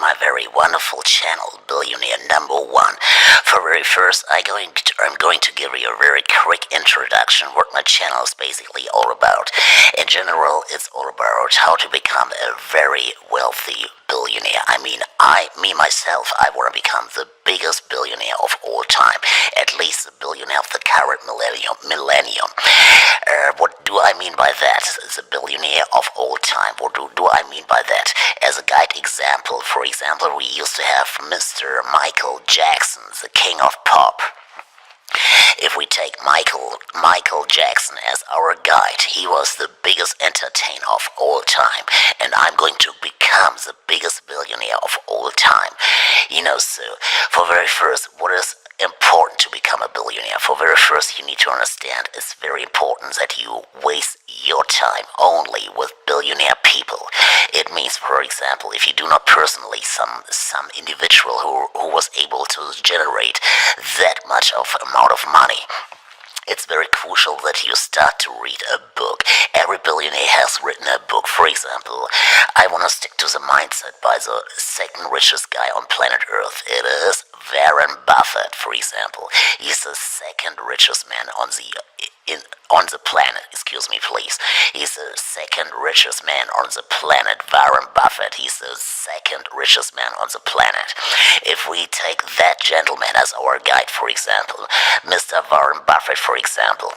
my very wonderful channel, Billionaire number one. For very first, I'm going to give you a very quick introduction what my channel is basically all about. In general, it's all about how to become a very wealthy billionaire. Myself, I want to become the biggest billionaire of all time, at least the billionaire of the current millennium. What do I mean by that? The billionaire of all time. What do I mean by that? As a guide example, for example, we used to have Mr. Michael Jackson, the king of pop. If we take Michael Jackson as our guide, he was the biggest entertainer of all time, and I'm going to become the biggest billionaire of all time. So for very first, what is important to become a billionaire? For very first, you need to understand it's very important that you waste your time only with billionaire people. It means, for example, if you do not personally some individual who was able to generate that much of amount of money, it's very crucial that you start to read a book. Every billionaire has written a book. For example, I want to stick to the mindset by the second richest guy on planet Earth. It is Warren Buffett, for example. He's the second richest man on the planet. Excuse me, please. He's the second richest man on the planet. Warren Buffett. He's the second richest man on the planet. If we take that gentleman as our guide, for example, Mr. Warren Buffett, for example,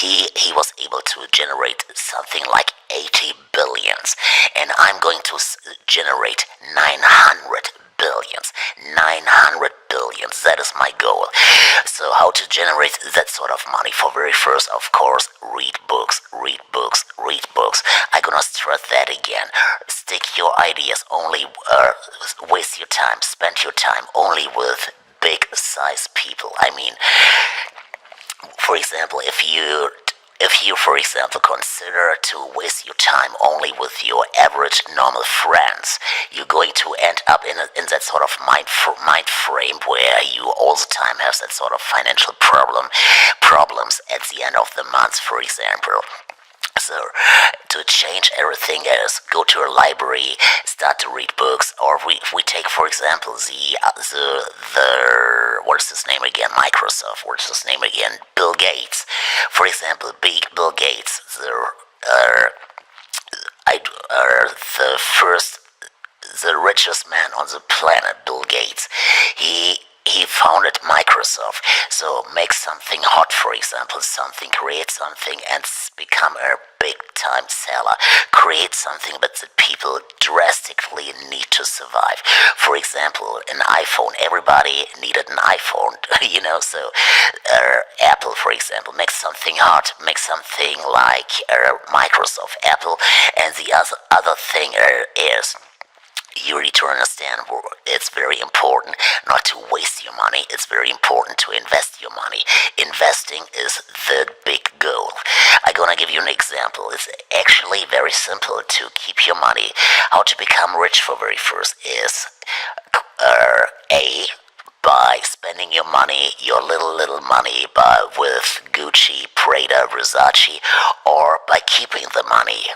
he was able to generate something like 80 billions, and I'm going to generate 900 billions. 900 billions, that is my goal. So how to generate that sort of money? For very first, of course, read books. I'm gonna stress that again. Stick your ideas only, waste your time, spend your time only with big size people. For example, if you for example consider to waste your time only with your average normal friends, you're going to end up in that sort of mind frame where you all the time have that sort of financial problems at the end of the month, for example. So, to change everything else, go to a library, start to read books, or we take, for example, the what's his name again? Microsoft. What's his name again? Bill Gates. For example, Bill Gates, the richest man on the planet, Bill Gates. He founded Microsoft. So make something hot, for example, create something and become a big time seller. Create something that the people drastically need to survive. For example, an iPhone. Everybody needed an iPhone, so Apple, for example, makes something hot, makes something like Microsoft, Apple, and the other thing is, you need to understand it's very important not to waste your money. It's very important to invest your money. Investing is the big goal. I'm gonna give you an example. It's actually very simple to keep your money. How to become rich for very first is by spending your money, your little money, with Gucci, Prada, Versace, or by keeping the money.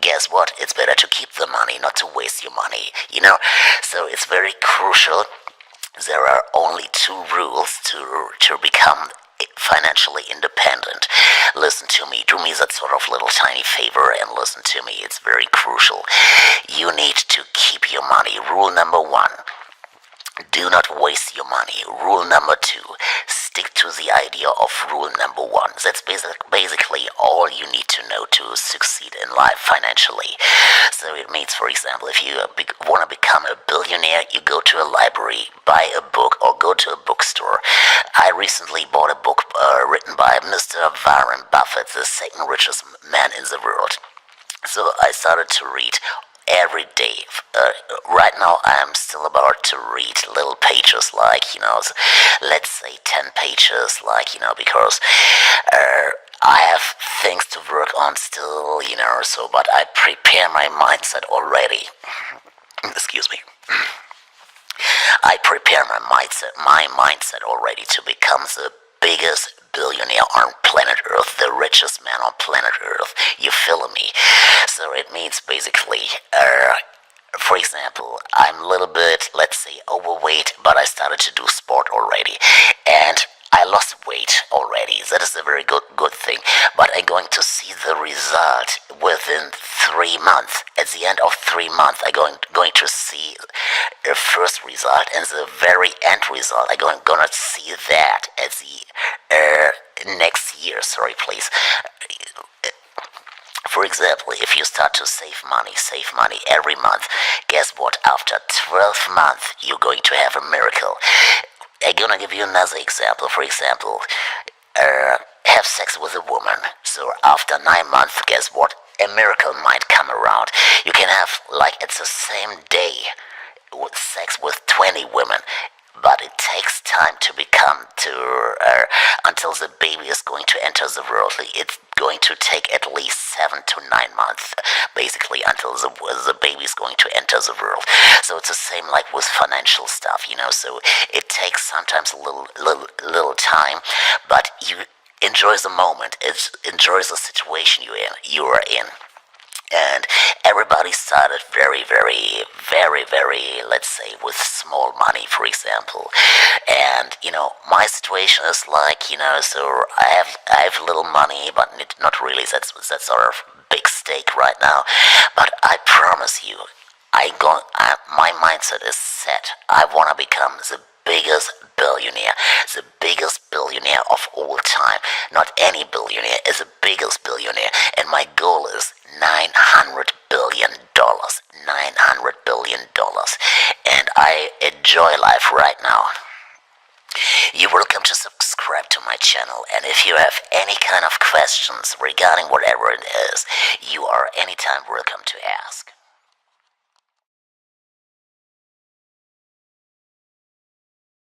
Guess what? It's better to keep the money, not to waste your money, So it's very crucial. There are only two rules to become financially independent. Listen to me. Do me that sort of little tiny favor and listen to me. It's very crucial. You need to keep your money. Rule number one. Do not waste your money. Rule number two, stick to the idea of rule number one. That's basically all you need to know to succeed in life financially. So it means, for example, if you want to become a billionaire, you go to a library, buy a book, or go to a bookstore. I recently bought a book written by Mr. Warren Buffett, the second richest man in the world. So I started to read every day. Right now I'm still about to read little pages, like, let's say 10 pages, because I have things to work on still, but I prepare my mindset already. Excuse me. I prepare my mindset already to become the biggest billionaire on planet Earth, the richest man on planet Earth. You feel me? So it means basically For example, I'm a little bit, let's say, overweight, but I started to do sport already, and I lost weight already. That is a very good thing. But I'm going to see the result within 3 months. At the end of 3 months, I'm going to see the first result, and the very end result. I'm gonna see that at the next year. Sorry, please. For example, if you start to save money every month, guess what? After 12 months, you're going to have a miracle. I'm gonna give you another example. For example, have sex with a woman. So after 9 months, guess what? A miracle might come around. You can have, like, it's the same day with sex with 20 women, but it takes time to become until the baby is going to enter the world. It's going to take at least 7 to 9 months, basically, until the baby is going to enter the world. So it's the same like with financial stuff, So it takes sometimes a little time, but you enjoy the moment. It enjoys the situation you are in. And everybody started very, let's say, with small money, for example. And my situation is like, so I have little money, but not really. That's our big stake right now. But I promise you, my mindset is set. I want to become the biggest billionaire of all time. Not any billionaire, is the biggest billionaire. And my goal is $900 billion. $900 billion. And I enjoy life right now. You're welcome to subscribe to my channel, and if you have any kind of questions regarding whatever it is, you are anytime welcome to ask.